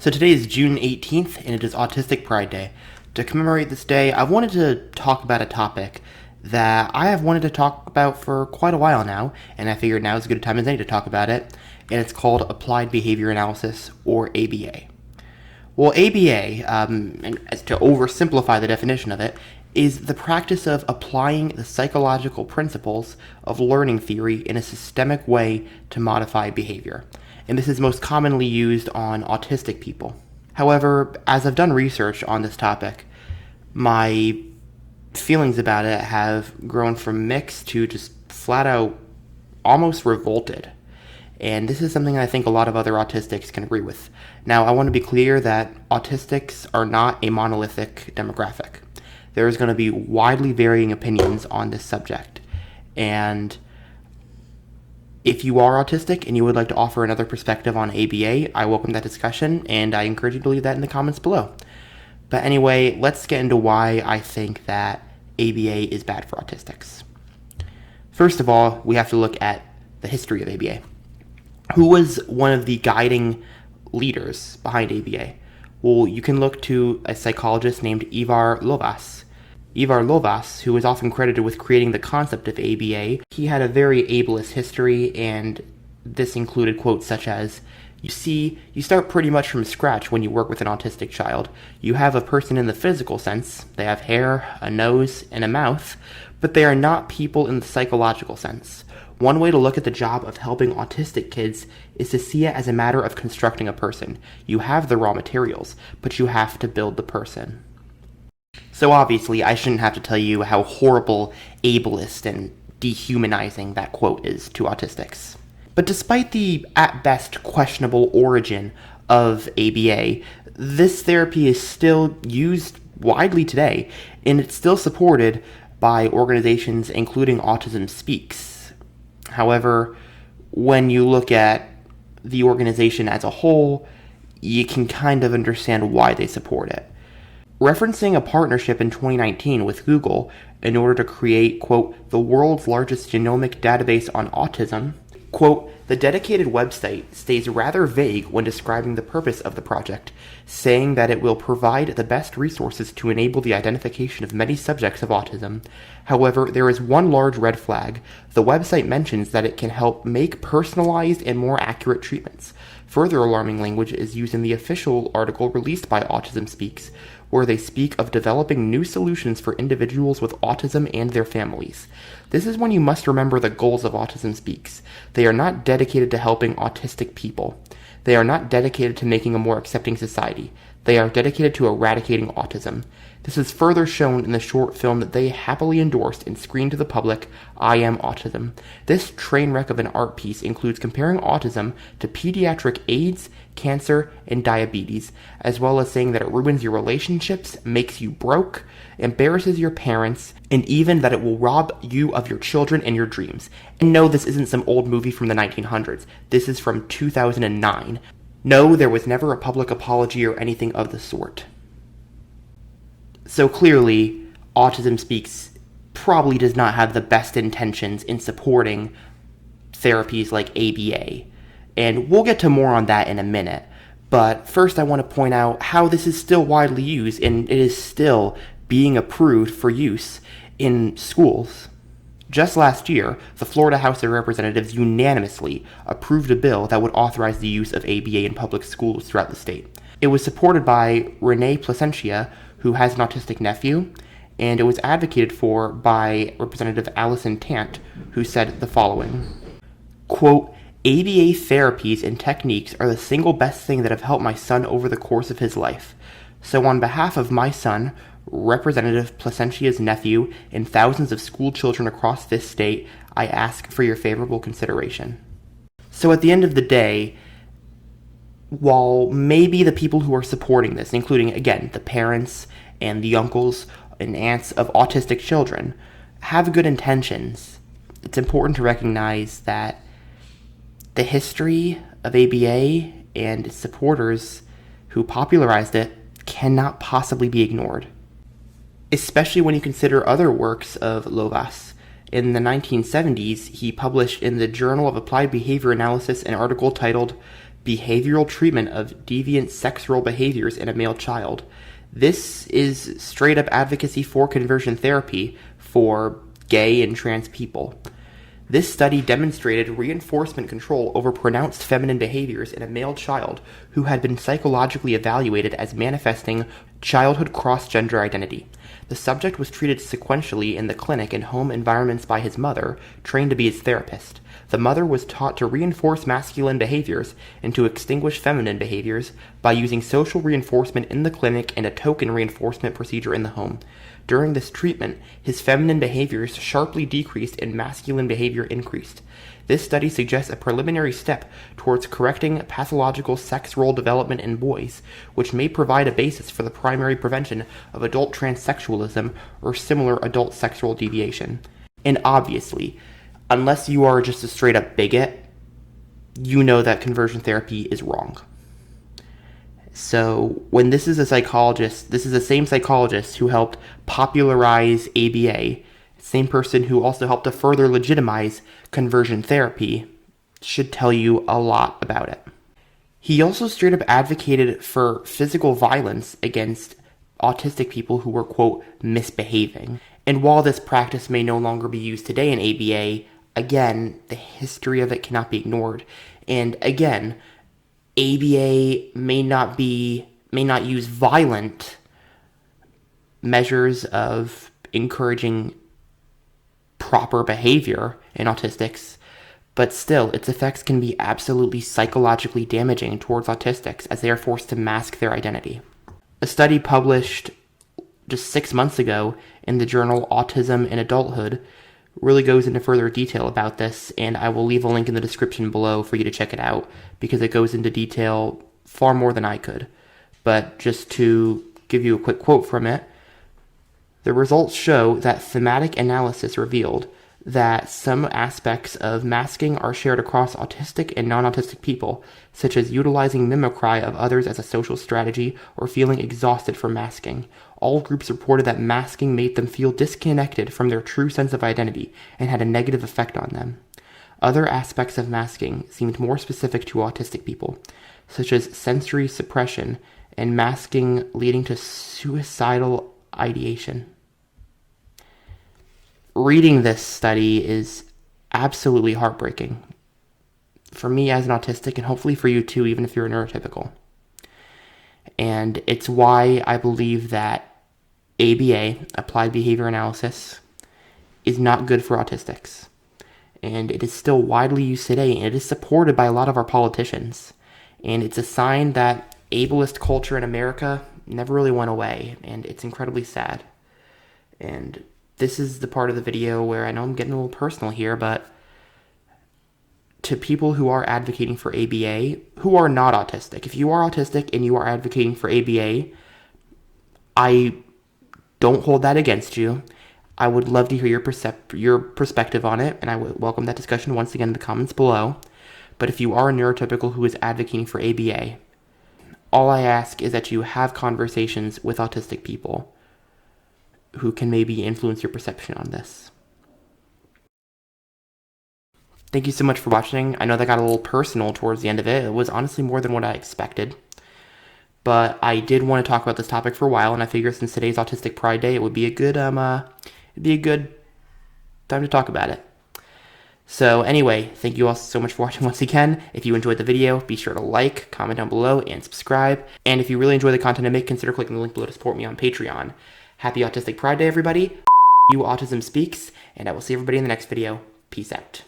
So today is June 18th, and it is Autistic Pride Day. To commemorate this day, I wanted to talk about a topic that I have wanted to talk about for quite a while now, and I figured now is as good a time as any to talk about it, and it's called Applied Behavior Analysis, or ABA. Well, ABA, and as to oversimplify the definition of it, is the practice of applying the psychological principles of learning theory in a systemic way to modify behavior. And this is most commonly used on autistic people. However, as I've done research on this topic, my feelings about it have grown from mixed to just flat out almost revolted. And this is something I think a lot of other autistics can agree with. Now, I want to be clear that autistics are not a monolithic demographic. There is going to be widely varying opinions on this subject. And if you are autistic and you would like to offer another perspective on ABA, I welcome that discussion, and I encourage you to leave that in the comments below. But anyway, let's get into why I think that ABA is bad for autistics. First of all, we have to look at the history of ABA. Who was one of the guiding leaders behind ABA? Well, you can look to a psychologist named Ivar Lovaas. Ivar Lovaas, who is often credited with creating the concept of ABA, he had a very ableist history, and this included quotes such as, you start pretty much from scratch when you work with an autistic child. You have a person in the physical sense. They have hair, a nose, and a mouth, but they are not people in the psychological sense. One way to look at the job of helping autistic kids is to see it as a matter of constructing a person. You have the raw materials, but you have to build the person. So obviously, I shouldn't have to tell you how horrible, ableist, and dehumanizing that quote is to autistics. But despite the, at best, questionable origin of ABA, this therapy is still used widely today, and it's still supported by organizations including Autism Speaks. However, when you look at the organization as a whole, you can kind of understand why they support it. Referencing a partnership in 2019 with Google in order to create, quote, the world's largest genomic database on autism, quote, the dedicated website stays rather vague when describing the purpose of the project, saying that it will provide the best resources to enable the identification of many subjects of autism. However, there is one large red flag. The website mentions that it can help make personalized and more accurate treatments. Further alarming language is used in the official article released by Autism Speaks, where they speak of developing new solutions for individuals with autism and their families. This is when you must remember the goals of Autism Speaks. They are not dedicated to helping autistic people. They are not dedicated to making a more accepting society. They are dedicated to eradicating autism. This is further shown in the short film that they happily endorsed and screened to the public, I Am Autism. This train wreck of an art piece includes comparing autism to pediatric AIDS, cancer, and diabetes, as well as saying that it ruins your relationships, makes you broke, embarrasses your parents, and even that it will rob you of your children and your dreams. And no, this isn't some old movie from the 1900s. This is from 2009. No, there was never a public apology or anything of the sort. So clearly, Autism Speaks probably does not have the best intentions in supporting therapies like ABA. And we'll get to more on that in a minute. But first I want to point out how this is still widely used, and it is still being approved for use in schools. Just last year, the Florida House of Representatives unanimously approved a bill that would authorize the use of ABA in public schools throughout the state. It was supported by Renee Placentia, who has an autistic nephew, and it was advocated for by Representative Allison Tant, who said the following, quote, ABA therapies and techniques are the single best thing that have helped my son over the course of his life. So on behalf of my son, Representative Placentia's nephew, and thousands of school children across this state, I ask for your favorable consideration. So at the end of the day, while maybe the people who are supporting this, including, again, the parents and the uncles and aunts of autistic children, have good intentions, it's important to recognize that the history of ABA and its supporters who popularized it cannot possibly be ignored, especially when you consider other works of Lovaas. In the 1970s, he published in the Journal of Applied Behavior Analysis an article titled behavioral treatment of deviant sex role behaviors in a male child. This is straight up advocacy for conversion therapy for gay and trans people. This study demonstrated reinforcement control over pronounced feminine behaviors in a male child who had been psychologically evaluated as manifesting childhood cross-gender identity. The subject was treated sequentially in the clinic and home environments by his mother, trained to be his therapist. The mother was taught to reinforce masculine behaviors and to extinguish feminine behaviors by using social reinforcement in the clinic and a token reinforcement procedure in the home. During this treatment, his feminine behaviors sharply decreased and masculine behavior increased. This study suggests a preliminary step towards correcting pathological sex role development in boys, which may provide a basis for the primary prevention of adult transsexualism or similar adult sexual deviation. And obviously, unless you are just a straight up bigot, you know that conversion therapy is wrong. So when this is a psychologist, this is the same psychologist who helped popularize ABA, same person who also helped to further legitimize conversion therapy, should tell you a lot about it. He also straight up advocated for physical violence against autistic people who were, quote, misbehaving. And while this practice may no longer be used today in ABA, again, the history of it cannot be ignored. And again, ABA may not use violent measures of encouraging proper behavior in autistics, but still, its effects can be absolutely psychologically damaging towards autistics as they are forced to mask their identity. A study published just 6 months ago in the journal Autism in Adulthood really goes into further detail about this, and I will leave a link in the description below for you to check it out, because it goes into detail far more than I could. But just to give you a quick quote from it, the results show that thematic analysis revealed that some aspects of masking are shared across autistic and non-autistic people, such as utilizing mimicry of others as a social strategy or feeling exhausted from masking. All groups reported that masking made them feel disconnected from their true sense of identity and had a negative effect on them. Other aspects of masking seemed more specific to autistic people, such as sensory suppression and masking leading to suicidal ideation. Reading this study is absolutely heartbreaking. For me as an autistic, and hopefully for you too, even if you're neurotypical. And it's why I believe that ABA, Applied Behavior Analysis, is not good for autistics. And it is still widely used today, and it is supported by a lot of our politicians. And it's a sign that ableist culture in America never really went away, and it's incredibly sad. And this is the part of the video where I know I'm getting a little personal here, but to people who are advocating for ABA, who are not autistic, if you are autistic and you are advocating for ABA, I don't hold that against you. I would love to hear your perspective on it, and I would welcome that discussion once again in the comments below. But if you are a neurotypical who is advocating for ABA, all I ask is that you have conversations with autistic people who can maybe influence your perception on this. Thank you so much for watching. I know that got a little personal towards the end of it. It was honestly more than what I expected. But I did want to talk about this topic for a while, and I figured since today's Autistic Pride Day, it would be a good time to talk about it. So anyway, thank you all so much for watching once again. If you enjoyed the video, be sure to like, comment down below, and subscribe. And if you really enjoy the content I make, consider clicking the link below to support me on Patreon. Happy Autistic Pride Day, everybody. You Autism Speaks, and I will see everybody in the next video. Peace out.